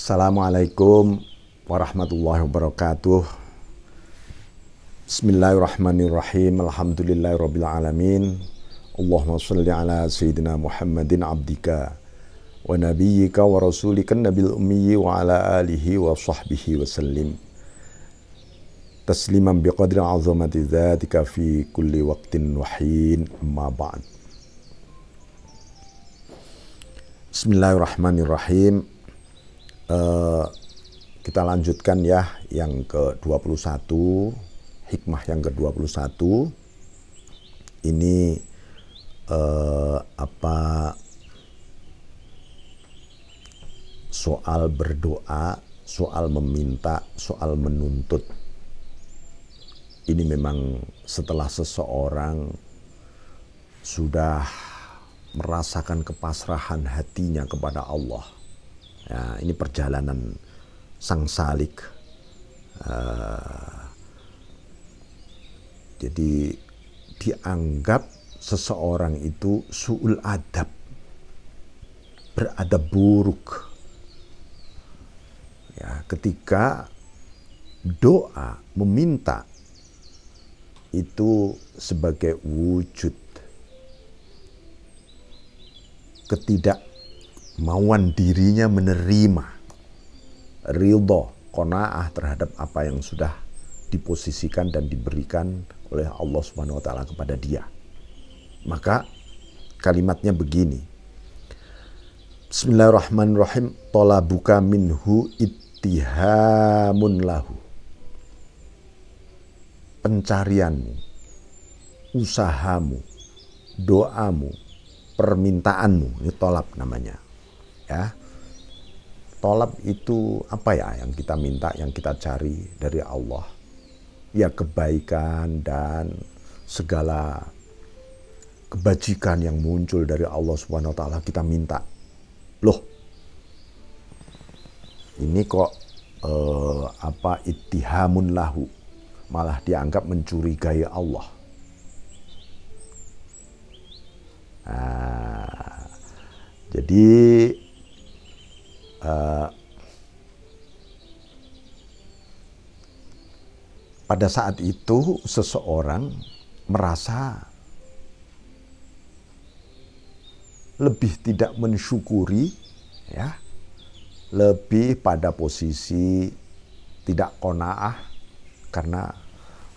Assalamualaikum warahmatullahi wabarakatuh. Bismillahirrahmanirrahim. Alhamdulillahirabbil alamin. Allahumma shalli ala sayyidina Muhammadin abdika wa nabiyyika wa rasulika nabil ummi wa ala alihi wa sahbihi wa sallim. Tasliman biqadri azamati dzatika fi kulli waqtin wa hin, amma ba'd. Bismillahirrahmanirrahim. Kita lanjutkan ya yang ke-21, hikmah yang ke-21. Ini soal berdoa, soal meminta, soal menuntut. Ini memang setelah seseorang sudah merasakan kepasrahan hatinya kepada Allah. Ya, ini perjalanan sang salik. Jadi dianggap seseorang itu su'ul adab, beradab buruk. Ya, ketika doa meminta itu sebagai wujud ketidakmauan dirinya menerima ridho, qanaah terhadap apa yang sudah diposisikan dan diberikan oleh Allah Subhanahu wa taala kepada dia. Maka kalimatnya begini. Bismillahirrahmanirrahim. Talabuka minhu ittihamun lahu. Pencarianmu, usahamu, doamu, permintaanmu, ini tolab namanya. Ya. Tolab itu apa ya yang kita minta, yang kita cari dari Allah? Ya kebaikan dan segala kebajikan yang muncul dari Allah Subhanahu wa taala kita minta. Loh. Ini kok ittihamun lahu, malah dianggap mencurigai Allah. Jadi pada saat itu seseorang merasa lebih tidak mensyukuri, ya, lebih pada posisi tidak qanaah karena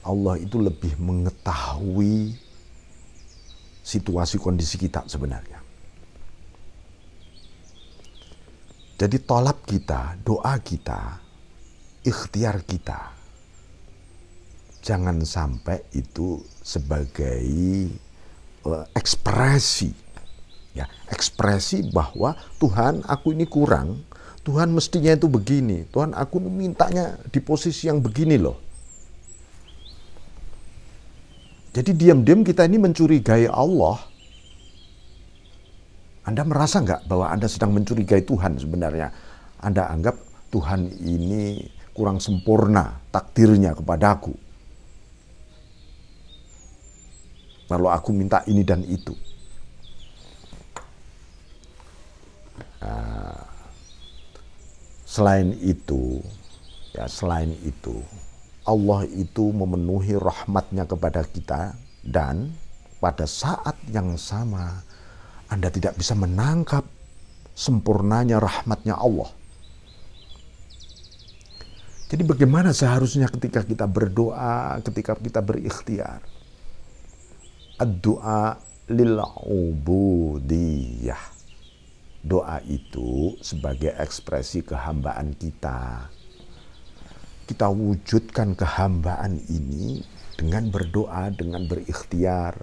Allah itu lebih mengetahui situasi kondisi kita sebenarnya. Jadi tolab kita, doa kita, ikhtiar kita, jangan sampai itu sebagai ekspresi, ya, ekspresi bahwa Tuhan aku ini kurang, Tuhan mestinya itu begini, Tuhan aku mintanya di posisi yang begini loh. Jadi diam-diam kita ini mencurigai Allah. Anda merasa nggak bahwa Anda sedang mencurigai Tuhan sebenarnya? Anda anggap Tuhan ini kurang sempurna takdirnya kepadaku. Lalu aku minta ini dan itu. Selain itu, Allah itu memenuhi rahmatnya kepada kita, dan pada saat yang sama Anda tidak bisa menangkap sempurnanya rahmatnya Allah. Jadi bagaimana seharusnya ketika kita berdoa, ketika kita berikhtiar? Ad-du'a lil-ubudiyah. Doa itu sebagai ekspresi kehambaan kita. Kita wujudkan kehambaan ini dengan berdoa, dengan berikhtiar,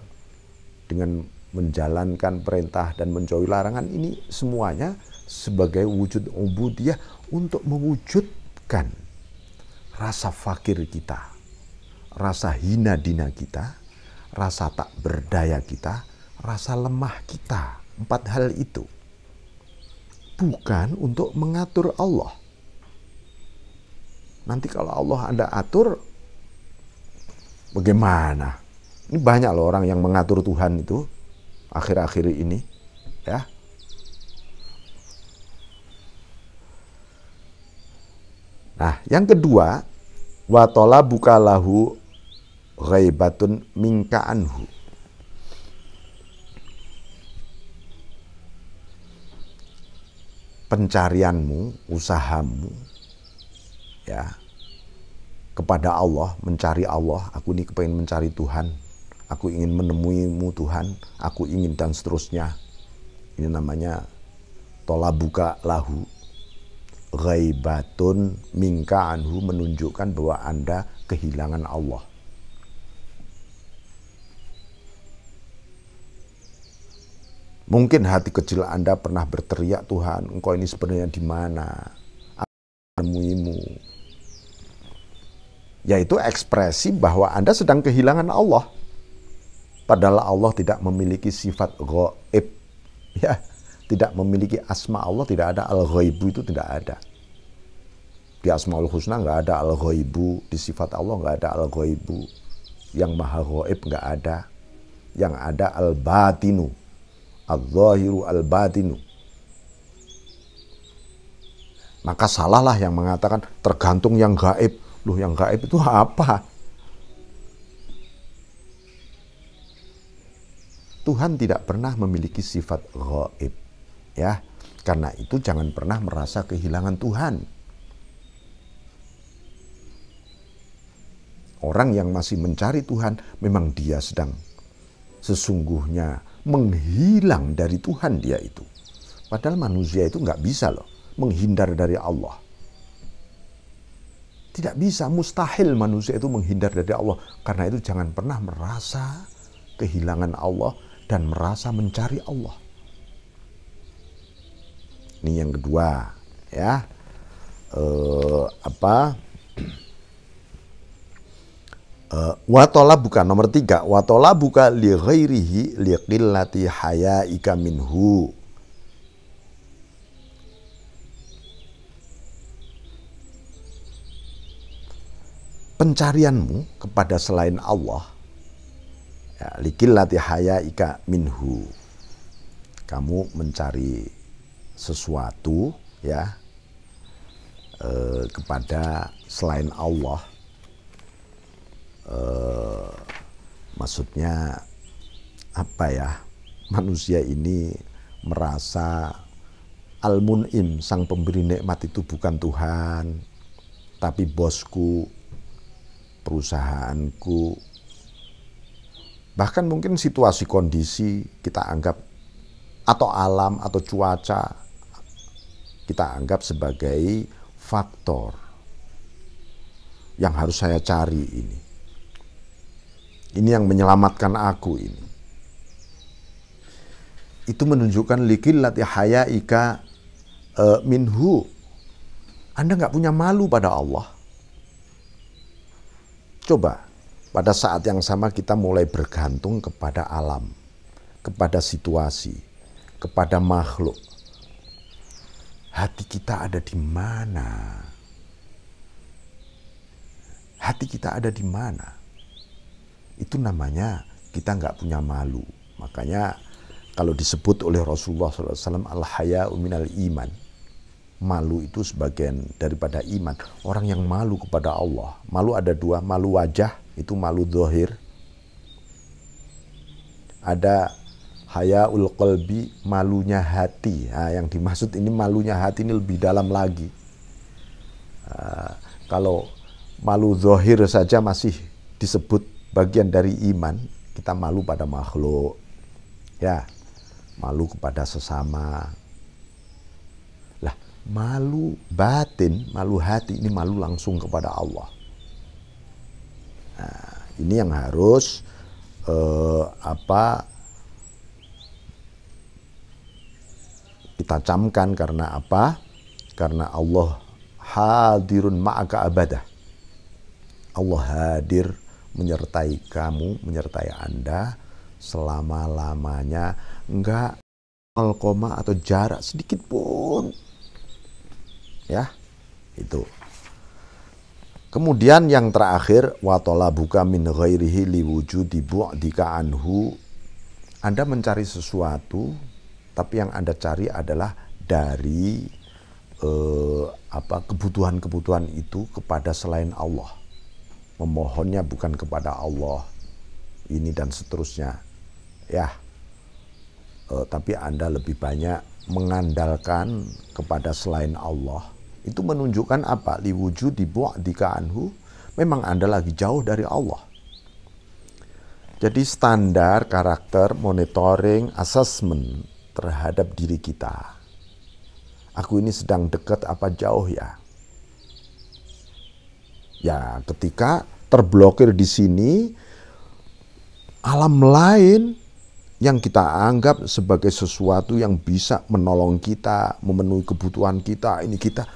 dengan menjalankan perintah dan menjauhi larangan. Ini semuanya sebagai wujud ubudiyah untuk mewujudkan rasa fakir kita, rasa hina dina kita, rasa tak berdaya kita, rasa lemah kita. 4 hal itu bukan untuk mengatur Allah. Nanti kalau Allah Anda atur, bagaimana? Ini banyak loh orang yang mengatur Tuhan itu akhir-akhir ini, ya. Nah, yang kedua, wa talabuka lahu ghaibatun minka anhu. Pencarianmu, usahamu ya kepada Allah, mencari Allah, aku ini kepengen mencari Tuhan, aku ingin menemuimu Tuhan, aku ingin dan seterusnya. Ini namanya tolabuka lahu ghaibatun minka anhu, menunjukkan bahwa Anda kehilangan Allah. Mungkin hati kecil Anda pernah berteriak, Tuhan, Engkau ini sebenarnya di mana? Aku menemuimu. Yaitu ekspresi bahwa Anda sedang kehilangan Allah. Padahal Allah tidak memiliki sifat ghaib. Ya, tidak memiliki asma Allah, tidak ada al-ghaibu, itu tidak ada. Di Asmaul Husna nggak ada al-ghaibu, di sifat Allah nggak ada al-ghaibu. Yang maha ghaib nggak ada. Yang ada al-batinu. Al-zahiru al-batinu. Maka salahlah yang mengatakan tergantung yang gaib. Loh, yang gaib itu apa? Tuhan tidak pernah memiliki sifat gaib. Ya, karena itu jangan pernah merasa kehilangan Tuhan. Orang yang masih mencari Tuhan, memang dia sedang sesungguhnya menghilang dari Tuhan dia itu. Padahal manusia itu nggak bisa loh menghindar dari Allah. Tidak bisa, mustahil manusia itu menghindar dari Allah. Karena itu jangan pernah merasa kehilangan Allah dan merasa mencari Allah. Ini yang kedua, ya. Watola bukan nomor 3. Watola buka li ghairihi li qillati hayaika minhu. Pencarianmu kepada selain Allah, ya, li qillati hayaika minhu. Kamu mencari sesuatu, ya, kepada selain Allah. Maksudnya apa ya, manusia ini merasa Al-Mun'im, sang pemberi nikmat itu bukan Tuhan, tapi bosku, perusahaanku, bahkan mungkin situasi kondisi kita anggap, atau alam atau cuaca kita anggap sebagai faktor yang harus saya cari ini. Ini yang menyelamatkan aku ini. Itu menunjukkan likillati hayaika minhu. Anda nggak punya malu pada Allah. Coba, pada saat yang sama kita mulai bergantung kepada alam, kepada situasi, kepada makhluk. Hati kita ada di mana? Hati kita ada di mana? Itu namanya kita nggak punya malu. Makanya kalau disebut oleh Rasulullah SAW, al-haya'u minal iman. Malu itu sebagian daripada iman. Orang yang malu kepada Allah. Malu ada dua, malu wajah, itu malu zahir. Ada haya'ul qalbi, malunya hati. Nah, yang dimaksud ini malunya hati ini lebih dalam lagi. Kalau malu zahir saja masih disebut bagian dari iman, kita malu pada makhluk, ya, malu kepada sesama. Lah, malu batin, malu hati, ini malu langsung kepada Allah. Nah, ini yang harus kita camkan. Karena apa? Karena Allah hadirun ma'aka abadah. Allah hadir menyertai kamu, menyertai Anda selama-lamanya. Enggak 0, atau jarak sedikit pun. Ya, itu. Kemudian yang terakhir, wa talabuka min ghairihi liwujudi bu'dika anhu. Anda mencari sesuatu, tapi yang Anda cari adalah dari kebutuhan-kebutuhan itu kepada selain Allah. Memohonnya bukan kepada Allah, ini dan seterusnya. Ya, tapi Anda lebih banyak mengandalkan kepada selain Allah. Itu menunjukkan apa? Liwujudi bu'dika anhu. Memang Anda lagi jauh dari Allah. Jadi standar karakter monitoring assessment terhadap diri kita. Aku ini sedang dekat apa jauh ya? Ya, ketika terblokir di sini, alam lain yang kita anggap sebagai sesuatu yang bisa menolong kita, memenuhi kebutuhan kita, ini kita,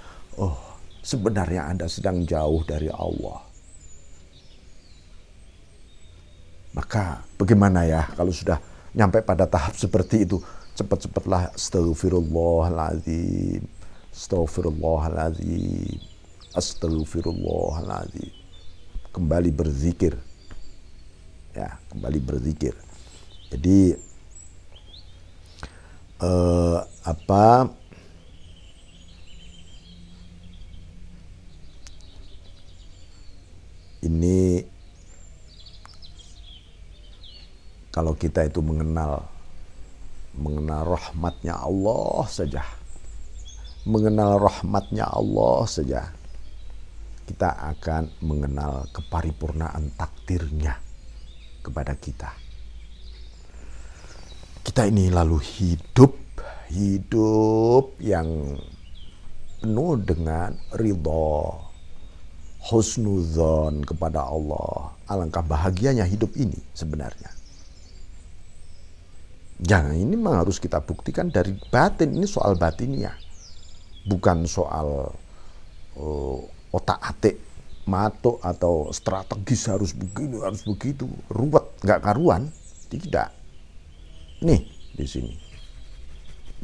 sebenarnya Anda sedang jauh dari Allah. Maka bagaimana ya kalau sudah nyampe pada tahap seperti itu? Cepat-cepatlah astagfirullahaladzim, astagfirullahaladzim, astagfirullahaladzim. Kembali berzikir. Ya, kembali berzikir. Jadi ini kalau kita itu mengenal rahmatnya Allah saja, mengenal rahmatnya Allah saja, kita akan mengenal keparipurnaan takdirnya kepada kita. Kita ini lalu hidup yang penuh dengan ridho, husnudzon kepada Allah. Alangkah bahagianya hidup ini sebenarnya. Jangan, ini memang harus kita buktikan dari batin. Ini soal batinnya, bukan soal otak-atik, matuk atau strategis harus begini, harus begitu, ruwet, nggak karuan. Tidak. Nih di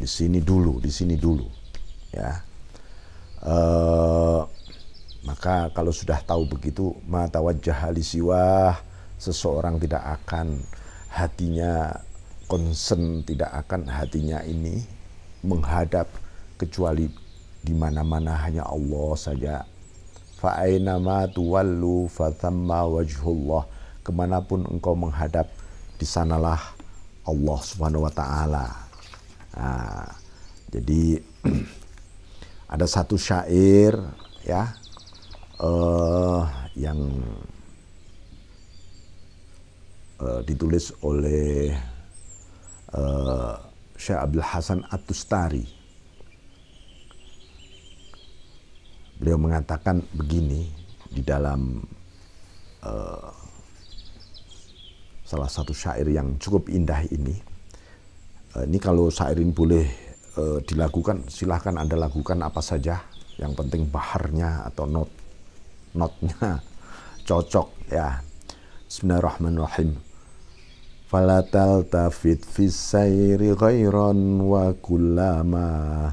sini dulu, ya. Maka kalau sudah tahu begitu, ma tawajjaha li siwah, seseorang tidak akan hatinya concern, tidak akan hatinya ini menghadap kecuali di mana-mana hanya Allah saja. Fa aina ma tuwallu fa thamma wajhullah. Kemanapun engkau menghadap, di sanalah Allah Subhanahu wa taala. Nah, jadi ada satu syair ya yang ditulis oleh Syekh Abdul Hasan At-Tustari. Beliau mengatakan begini di dalam salah satu syair yang cukup indah ini. Ini kalau syair ini boleh dilakukan, silahkan Anda lakukan apa saja. Yang penting baharnya atau notnya cocok ya. Bismillahirrahmanirrahim. Fala taltafit fis sayri ghairan wa kullama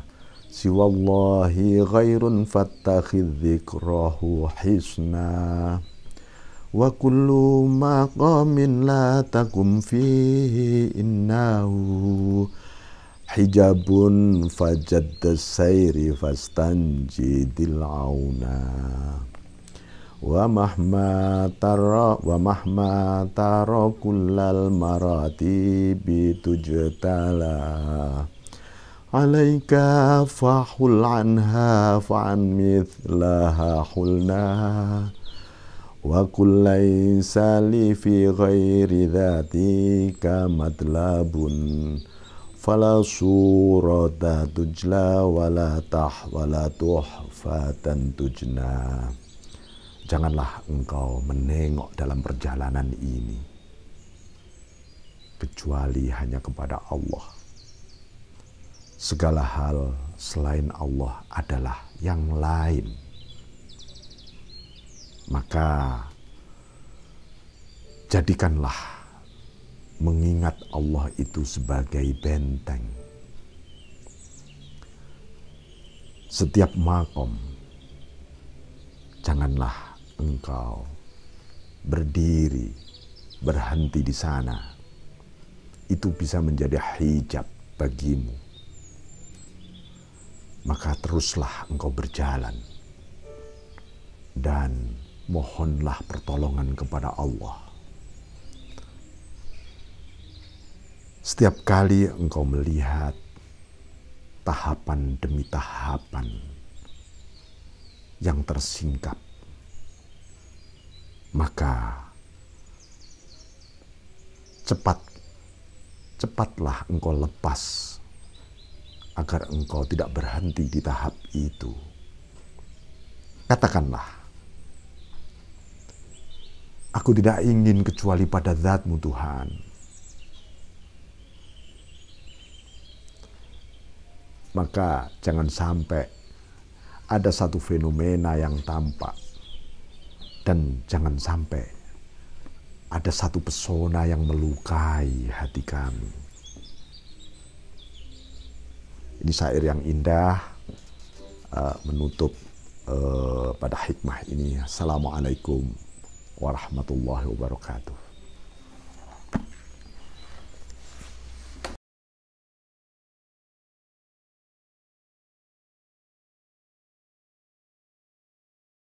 siwallahi ghairun fattakhidh dzikrahu hisna wa kullu maqamin la takum fihi innahu hijabun fajadda sayri fastanjidil auna wa mahma tara kullal maratibi tujtala alaika fahul anha fa'an mithlaha hulna wa kullaysa li fi ghairi dhatika matlabun fala surata tujla wala tuhfatan tujna. Janganlah engkau menengok dalam perjalanan ini kecuali hanya kepada Allah. Segala hal selain Allah adalah yang lain. Maka jadikanlah mengingat Allah itu sebagai benteng. Setiap makom, janganlah engkau berdiri, berhenti di sana. Itu bisa menjadi hijab bagimu. maka teruslah engkau berjalan dan mohonlah pertolongan kepada Allah. Setiap kali engkau melihat tahapan demi tahapan yang tersingkap, maka cepatlah engkau lepas agar engkau tidak berhenti di tahap itu. Katakanlah, aku tidak ingin kecuali pada Zat-Mu Tuhan. Maka jangan sampai ada satu fenomena yang tampak dan jangan sampai ada satu pesona yang melukai hati kami. Ini syair yang indah menutup pada hikmah ini. Assalamualaikum warahmatullahi wabarakatuh.